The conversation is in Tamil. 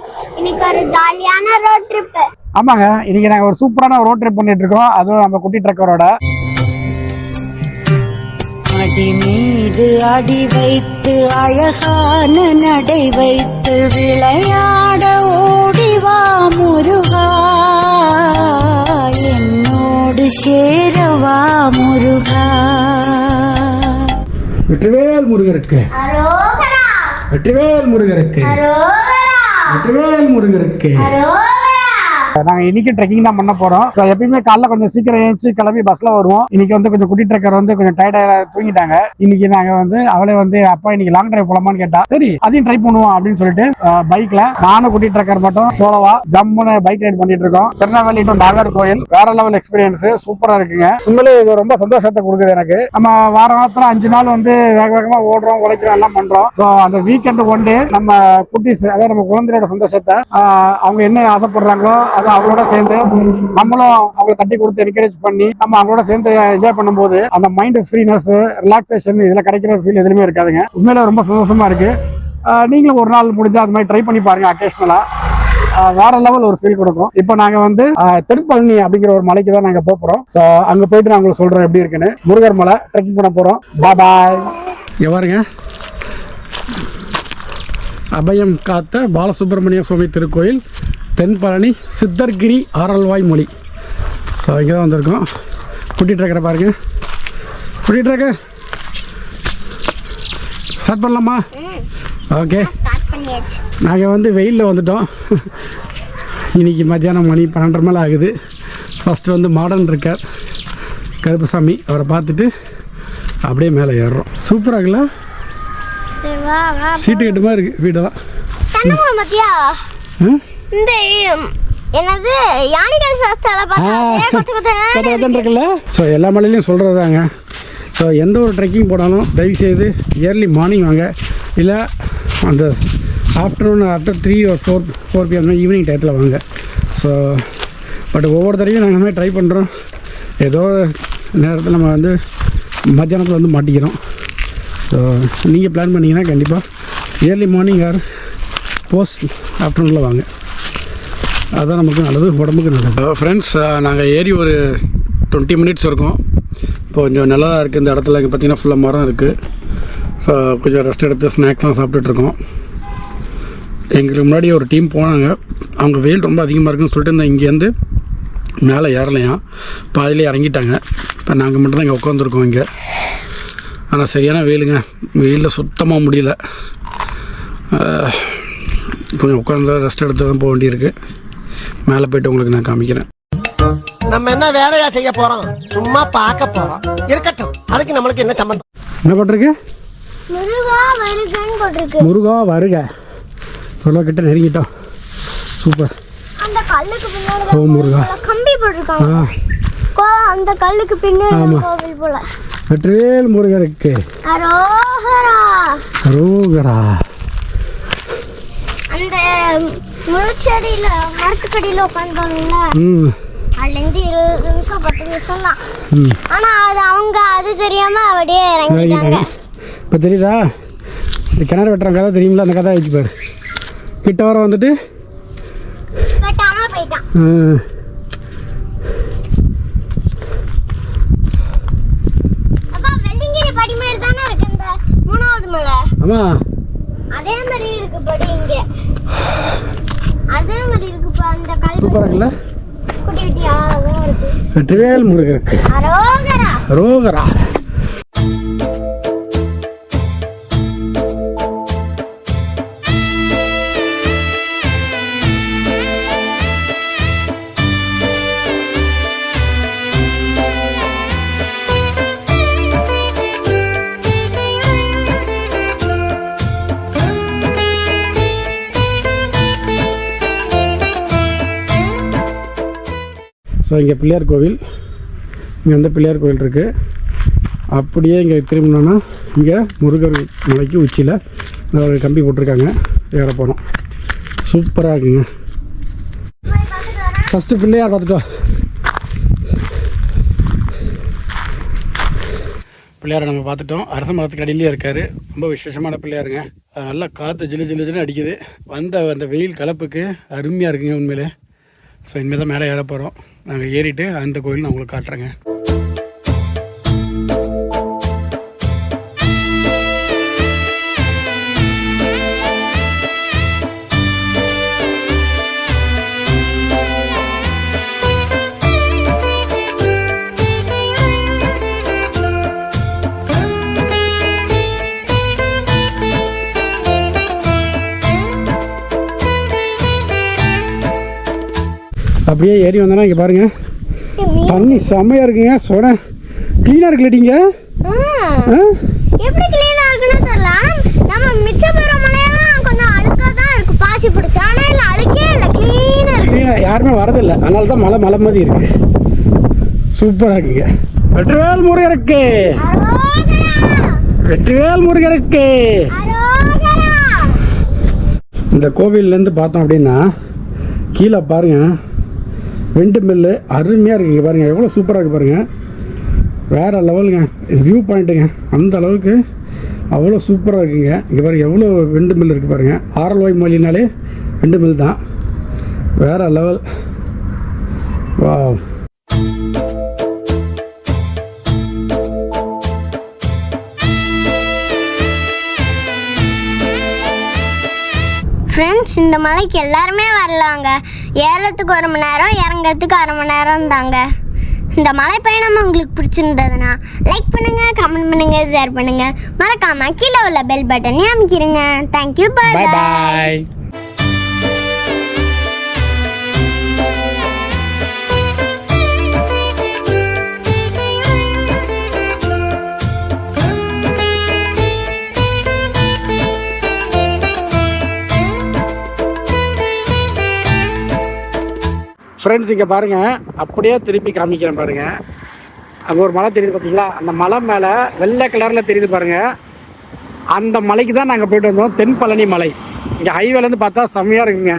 ஃப்ரெண்ட்ஸ், இன்னைக்கு ஒரு ஜாலியான ரோட் ட்ரிப். ஆமாங்க, இன்னைக்கு நாங்க ஒரு சூப்பரான ரோட் ட்ரிப் பண்ணிட்டு இருக்கோம். அதுவும் நம்ம குட்டி ட்ரக்கரோட. அடி மீது அடி வைத்து அழகான நடை வைத்து விளையாட ஓடிவா முருகா, என்னோடு சேரவா முருகா. வெற்றிவேல் முருகருக்கு, வெற்றிவேல் முருகருக்கு, வெற்றிவேல் முருகருக்கு. நாங்க இன்னைக்கு ட்ரெக்கிங் தான் பண்ண போறோம். எப்பயுமே காலைல கொஞ்சம் சீக்கிரம் ஏஞ்சி கிளம்பி பஸ்ல வருவோம். இன்னைக்கு வந்து கொஞ்சம் குட்டி ட்ரக்கர் வந்து கொஞ்சம் டயர்டா தூங்கிட்டாங்க. இன்னைக்கு நாங்க வந்து அவளே வந்து அப்பா இன்னைக்கு லாங் டிரைவ் போலாமான்னு கேட்டா, சரி அதையும் ட்ரை பண்ணுவோம் அப்படின்னு சொல்லிட்டு பைக்ல நானும் குட்டி ட்ரக்கர் மட்டும் சோலவா ஜம்முன்னு பைக் ரைட் பண்ணிட்டு இருக்கோம். திருநெல்வேலி டு நாகர்கோயில் வேற லெவல் எக்ஸ்பீரியன்ஸ், சூப்பரா இருக்குங்க. உண்மையிலே இது ரொம்ப சந்தோஷத்தை கொடுக்குது எனக்கு. நம்ம வாரத்துல 5 நாள் வந்து வேக வேகமா ஓடுறோம், உழைக்கிறோம், எல்லாம் பண்றோம். ஸோ அந்த வீக்கெண்ட் ஒன் டே நம்ம குட்டிஸ், அதாவது நம்ம குழந்தையோட சந்தோஷத்தை அவங்க என்ன ஆசைப்படுறாங்களோ அது அவங்களோட சேர்ந்து நம்மளும் அவங்களை தட்டி கொடுத்து என்கரேஜ் பண்ணி நம்ம அவங்களோட சேர்ந்து என்ஜாய் பண்ணும்போது அந்த மைண்ட் ஃப்ரீனஸ், ரிலாக்ஸேஷன் இதுல கிடைக்கிற ஃபீல் எதுவுமே இருக்காதுங்க. உண்மையில ரொம்ப சந்தோஷமா இருக்கு. நீங்களும் ஒரு நாள் முடிஞ்சா அது மாதிரி ட்ரை பண்ணி பாருங்க. அக்கேஷனலா வேற லெவல் ஒரு ஃபீல் கொடுக்கும். இப்போ நாங்க வந்து தென்பழனி அப்படிங்கிற ஒரு மலைக்கு தான் நாங்க போறோம். ஸோ அங்க போயிட்டு நான் உங்களுக்கு சொல்றேன் எப்படி இருக்குன்னு. முருகர் மலை ட்ரெக்கிங் பண்ண போறோம். பாய். எவ்வாறுங்க அபயம் காத்த பாலசுப்ரமணிய சுவாமி திருக்கோயில், தென்பழனி, சித்தர்கிரி, ஆரல்வாய் மொழி. ஸோ இங்கே தான் வந்திருக்கோம். குட்டி ட்ரக்கரை பாருங்க. குட்டி ட்ரக்கர் ஸ்டார்ட் பண்ணலாமா? ஓகே, நாங்கள் வந்து வெயிலில் வந்துட்டோம். இன்றைக்கி மத்தியானம் மணி 12:30 மேலே ஆகுது. ஃபஸ்ட்டு வந்து மாடர்ன் இருக்கார் கருப்புசாமி, அவரை பார்த்துட்டு அப்படியே மேலே ஏறுறோம். சூப்பராக இருக்குல்ல? சீட்டு கட்டு மாதிரி இருக்குது வீடெல்லாம். இந்த என்னது யானைகள் சாஸ்திரல பார்த்தா இருக்குல்ல? ஸோ எல்லா மலையிலையும் சொல்கிறது தாங்க. ஸோ எந்த ஒரு ட்ரெக்கிங் போனாலும் தயவுசெய்து இயர்லி மார்னிங் வாங்க, இல்லை அந்த afternoon after 3 or 4 PM evening டயத்தில் வாங்க. ஸோ பட் ஒவ்வொரு தடவையும் நாங்கள் மாதிரி ட்ரை பண்ணுறோம். ஏதோ நேரத்தில் நம்ம வந்து மத்தியானத்தில் வந்து மாட்டிக்கிறோம். ஸோ நீங்கள் பிளான் பண்ணிங்கன்னா கண்டிப்பாக இயர்லி மார்னிங் ஆர் போஸ்ட் ஆஃப்டர்நூனில் வாங்க. அதுதான் நமக்கு நல்லது, உடம்புக்கு நல்லது. ஃப்ரெண்ட்ஸ், நாங்கள் ஏறி ஒரு 20 minutes இருக்கும். இப்போ கொஞ்சம் நல்லா இருக்குது இந்த இடத்துல. இங்கே பார்த்திங்கன்னா ஃபுல்லாக மரம் இருக்குது. ஸோ கொஞ்சம் ரெஸ்ட் எடுத்து ஸ்நாக்ஸ்லாம் சாப்பிட்டுட்ருக்கோம். எங்களுக்கு முன்னாடி ஒரு டீம் போனாங்க. அவங்க வெயில் ரொம்ப அதிகமாக இருக்குன்னு சொல்லிட்டு இந்த இங்கேருந்து மேலே ஏறலையாம், பாதிலே இறங்கிட்டாங்க. இப்போ நாங்கள் மட்டும்தான் இங்கே உட்காந்துருக்கோம் இங்கே. ஆனால் சரியான வெயிலுங்க, வெயிலில் சுத்தமாக முடியல. கொஞ்சம் உட்காந்து ரெஸ்ட் எடுத்து தான் போக வேண்டியிருக்கு. மேலே போய்ட்டு உங்களுக்கு நான் காமிக்கிறேன். நம்ம என்ன வேலையா செய்ய போறோம்? சும்மா பார்க்க போறோம். இருக்கட்டும், அதுக்கு நம்மளுக்கு என்ன சம்பந்தம்? என்ன போட்டிருக்கு? முருகா வருகன்னு போட்டிருக்கு. முருகா வருக. இவ்வளோ கிட்ட நெருங்கிட்டோம். சூப்பர். அந்த கல்லுக்கு பின்னாடி ஓ முருகா கம்பி போட்டிருக்காங்க. அந்த கல்லுக்கு பின்னாடி கோவில் போல. வெற்றிவேல் முருகருக்கு அரோகரா. அரோகரா. அந்த முழுச்செடியில மரத்துக்கடியில் உட்காந்துருக்காங்கல்ல, அதுலேருந்து 20 நிமிஷம் 10 நிமிஷம் தான். ஆனால் அது அவங்க அது தெரியாம அப்படியே இறங்கிட்டாங்க. இப்போ தெரியுதா? இந்த கிணறு வெட்டுற கதை தெரியுங்களா? அந்த கதை வச்சு பாரு. கிட்ட வர வந்துட்டு வெட்டாம போயிட்டான். அப்பா வெள்ளிங்கிரி படி மாதிரி தானே இருக்கு இந்த 3வது மலை. ஆமா, அதே மாதிரி இருக்கு படி இங்க. அதே மாதிரி இருக்குப்பா அந்த கல். சூப்பரா இருக்குல்ல? குட்டி குட்டியா அழகா இருக்கு. வெற்றிவேல் முருகருக்கு அரோகரா. அரோகரா. ஸோ இங்கே பிள்ளையார் கோவில், இங்கே வந்து பிள்ளையார் கோவில் இருக்குது. அப்படியே இங்கே திரும்பினோன்னா இங்கே முருகர் மலைக்கு உச்சியில் ஒரு கம்பி போட்டிருக்காங்க, ஏற போகிறோம். சூப்பராக இருக்குங்க. ஃபஸ்ட்டு பிள்ளையார் பார்த்துட்டோம். பிள்ளையாரை நம்ம பார்த்துட்டோம். அரச மரத்துக்கு அடியிலே இருக்கார். ரொம்ப விசேஷமான பிள்ளையாருங்க. நல்லா காற்று ஜிலு ஜிலு ஜிலுன்னு அடிக்குது. அந்த வெயில் கலப்புக்கு அருமையாக இருக்குங்க உண்மையிலே. ஸோ இனிமேல் தான் மேலே ஏற போகிறோம். நாங்கள் ஏறிட்டு அந்த கோயில் நான் உங்களுக்கு காட்டுறேங்க. அப்படியே ஏறி வந்தோன்னா இங்கே பாருங்கள், தண்ணி செம்மையாக இருக்குங்க. சொட க்ளீனாக இருக்குல்லட்டிங்க. எப்படி க்ளீனாக இருக்குன்னு தெரியல. நம்ம மிச்ச போகிற மலையெல்லாம் கொஞ்சம் அழுக்காக தான் இருக்குது, பாசி பிடிச்சி. ஆனால் இல்லை, அழுக்கே இல்லை, க்ளீனாக இருக்கு. யாருமே வரதில்லை, அதனால தான் மலை மாதிரி இருக்கு. சூப்பராக இருக்குங்க. வெற்றிவேல் முருகருக்கு, வெற்றிவேல் முருகருக்கு. இந்த கோவில்லேருந்து பார்த்தோம் அப்படின்னா கீழே பாருங்கள், விண்டு மில்லு அருமையாக இருக்குங்க. பாருங்கள் எவ்வளோ சூப்பராக இருக்குது பாருங்கள். வேறு லெவலுங்க வியூ பாயிண்ட்டுங்க. அந்த அளவுக்கு அவ்வளோ சூப்பராக இருக்குங்க. இங்கே பாருங்கள் எவ்வளோ விண்டு மில் இருக்குது பாருங்கள். ஆரல்வாய் மொழினாலே விண்டு மில் தான். வேறு லெவல். வா ஃப்ரெண்ட்ஸ், இந்த மலைக்கு எல்லாருமே வரலாங்க. ஏறத்துக்கு 1 மணி நேரம், இறங்கிறதுக்கு 1/2 மணி நேரம் தாங்க. இந்த மலை பயணம் உங்களுக்கு பிடிச்சிருந்ததுன்னா லைக் பண்ணுங்கள், கமெண்ட் பண்ணுங்கள், ஷேர் பண்ணுங்கள். மறக்காமல் கீழே உள்ள பெல் பட்டனையும் அமைக்கிடுங்க. தேங்க்யூ, பாய் பாய். ஃப்ரெண்ட்ஸ் இங்கே பாருங்கள், அப்படியே திருப்பி காமிக்கிறேன் பாருங்கள். அங்கே ஒரு மலை தெரியுது பார்த்தீங்களா? அந்த மலை மேலே வெள்ளை கலரில் தெரியுது பாருங்கள். அந்த மலைக்கு தான் நாங்கள் போய்ட்டு வந்தோம், தென்பழனி மலை. இங்கே ஹைவேலேருந்து பார்த்தா செம்மையாக இருக்குங்க.